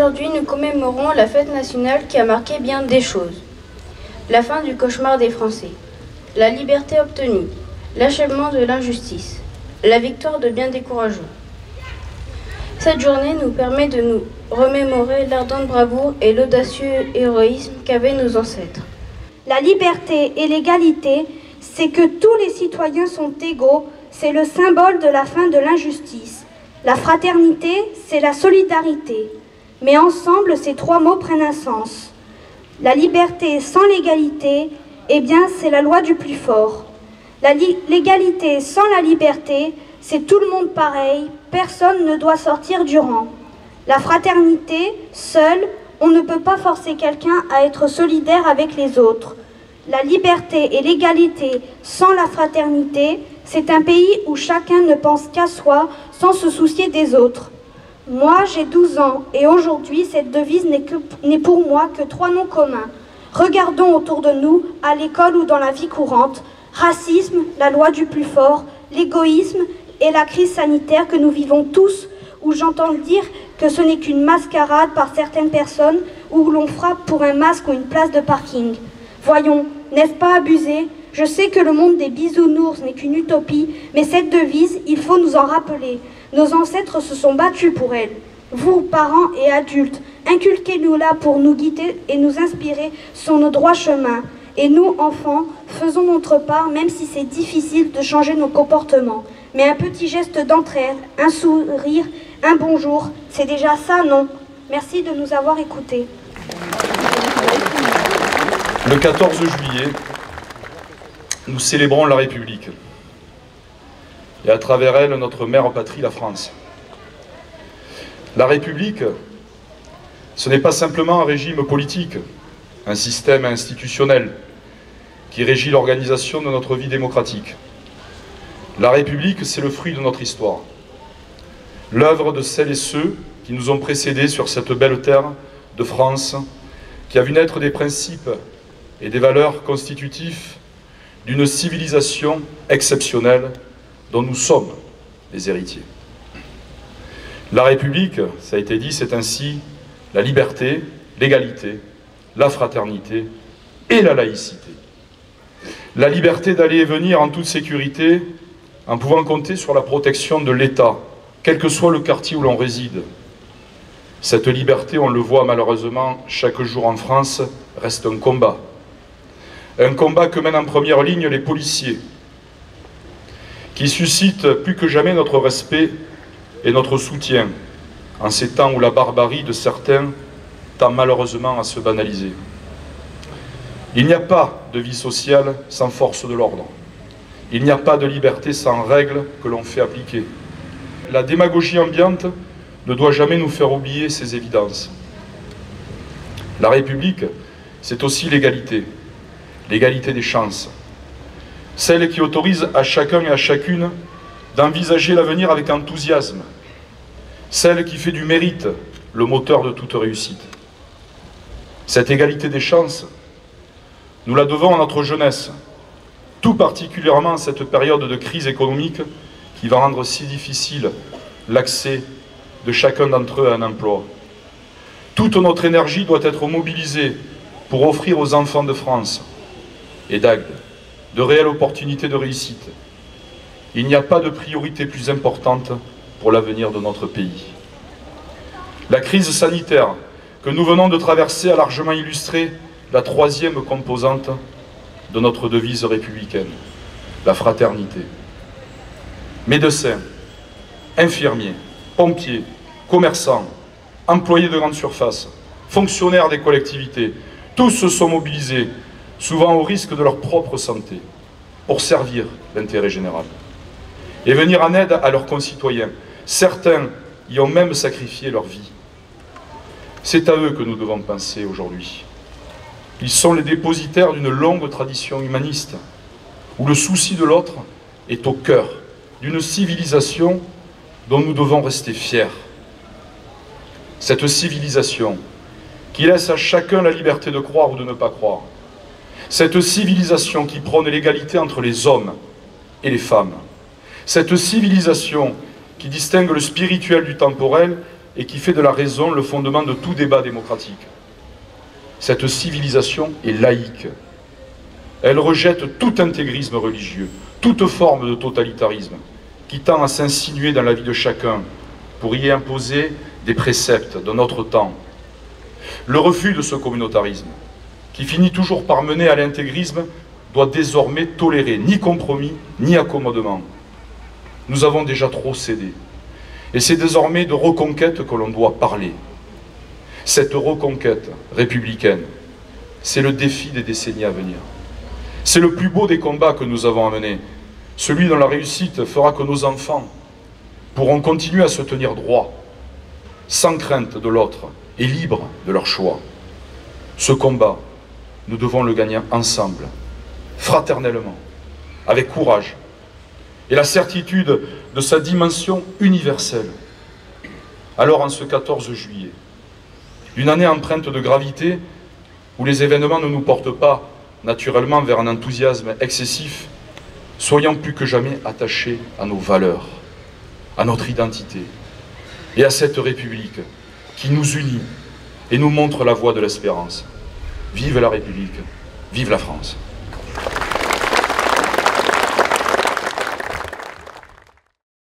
Aujourd'hui, nous commémorons la fête nationale qui a marqué bien des choses. La fin du cauchemar des Français, la liberté obtenue, l'achèvement de l'injustice, la victoire de bien des courageux. Cette journée nous permet de nous remémorer l'ardente bravoure et l'audacieux héroïsme qu'avaient nos ancêtres. La liberté et l'égalité, c'est que tous les citoyens sont égaux, c'est le symbole de la fin de l'injustice. La fraternité, c'est la solidarité. Mais ensemble, ces trois mots prennent un sens. La liberté sans l'égalité, eh bien, c'est la loi du plus fort. L'égalité sans la liberté, c'est tout le monde pareil, personne ne doit sortir du rang. La fraternité, seule, on ne peut pas forcer quelqu'un à être solidaire avec les autres. La liberté et l'égalité sans la fraternité, c'est un pays où chacun ne pense qu'à soi sans se soucier des autres. Moi, j'ai 12 ans et aujourd'hui, cette devise n'est pour moi que trois noms communs. Regardons autour de nous, à l'école ou dans la vie courante, racisme, la loi du plus fort, l'égoïsme et la crise sanitaire que nous vivons tous, où j'entends dire que ce n'est qu'une mascarade par certaines personnes, où l'on frappe pour un masque ou une place de parking. Voyons, n'est-ce pas abusé? Je sais que le monde des bisounours n'est qu'une utopie, mais cette devise, il faut nous en rappeler. Nos ancêtres se sont battus pour elle. Vous, parents et adultes, inculquez-nous-la pour nous guider et nous inspirer sur nos droits chemins. Et nous, enfants, faisons notre part, même si c'est difficile de changer nos comportements. Mais un petit geste d'entraide, un sourire, un bonjour, c'est déjà ça, non? Merci de nous avoir écoutés. Le 14 juillet, nous célébrons la République. Et à travers elle, notre mère patrie, la France. La République, ce n'est pas simplement un régime politique, un système institutionnel qui régit l'organisation de notre vie démocratique. La République, c'est le fruit de notre histoire, l'œuvre de celles et ceux qui nous ont précédés sur cette belle terre de France, qui a vu naître des principes et des valeurs constitutifs d'une civilisation exceptionnelle dont nous sommes les héritiers. La République, ça a été dit, c'est ainsi la liberté, l'égalité, la fraternité et la laïcité. La liberté d'aller et venir en toute sécurité, en pouvant compter sur la protection de l'État, quel que soit le quartier où l'on réside. Cette liberté, on le voit malheureusement chaque jour en France, reste un combat. Un combat que mènent en première ligne les policiers, qui suscite plus que jamais notre respect et notre soutien, en ces temps où la barbarie de certains tend malheureusement à se banaliser. Il n'y a pas de vie sociale sans force de l'ordre. Il n'y a pas de liberté sans règles que l'on fait appliquer. La démagogie ambiante ne doit jamais nous faire oublier ces évidences. La République, c'est aussi l'égalité, l'égalité des chances. Celle qui autorise à chacun et à chacune d'envisager l'avenir avec enthousiasme. Celle qui fait du mérite le moteur de toute réussite. Cette égalité des chances, nous la devons à notre jeunesse, tout particulièrement en cette période de crise économique qui va rendre si difficile l'accès de chacun d'entre eux à un emploi. Toute notre énergie doit être mobilisée pour offrir aux enfants de France et d'Agde de réelles opportunités de réussite. Il n'y a pas de priorité plus importante pour l'avenir de notre pays. La crise sanitaire que nous venons de traverser a largement illustré la troisième composante de notre devise républicaine, la fraternité. Médecins, infirmiers, pompiers, commerçants, employés de grandes surfaces, fonctionnaires des collectivités, tous se sont mobilisés, souvent au risque de leur propre santé, pour servir l'intérêt général et venir en aide à leurs concitoyens. Certains y ont même sacrifié leur vie. C'est à eux que nous devons penser aujourd'hui. Ils sont les dépositaires d'une longue tradition humaniste, où le souci de l'autre est au cœur d'une civilisation dont nous devons rester fiers. Cette civilisation qui laisse à chacun la liberté de croire ou de ne pas croire. Cette civilisation qui prône l'égalité entre les hommes et les femmes. Cette civilisation qui distingue le spirituel du temporel et qui fait de la raison le fondement de tout débat démocratique. Cette civilisation est laïque. Elle rejette tout intégrisme religieux, toute forme de totalitarisme qui tend à s'insinuer dans la vie de chacun pour y imposer des préceptes de notre temps. Le refus de ce communautarisme, qui finit toujours par mener à l'intégrisme, doit désormais tolérer ni compromis, ni accommodement. Nous avons déjà trop cédé. Et c'est désormais de reconquête que l'on doit parler. Cette reconquête républicaine, c'est le défi des décennies à venir. C'est le plus beau des combats que nous avons à mener, celui dont la réussite fera que nos enfants pourront continuer à se tenir droit, sans crainte de l'autre et libres de leur choix. Ce combat, nous devons le gagner ensemble, fraternellement, avec courage, et la certitude de sa dimension universelle. Alors en ce 14 juillet, une année empreinte de gravité, où les événements ne nous portent pas naturellement vers un enthousiasme excessif, soyons plus que jamais attachés à nos valeurs, à notre identité et à cette République qui nous unit et nous montre la voie de l'espérance. Vive la République, vive la France.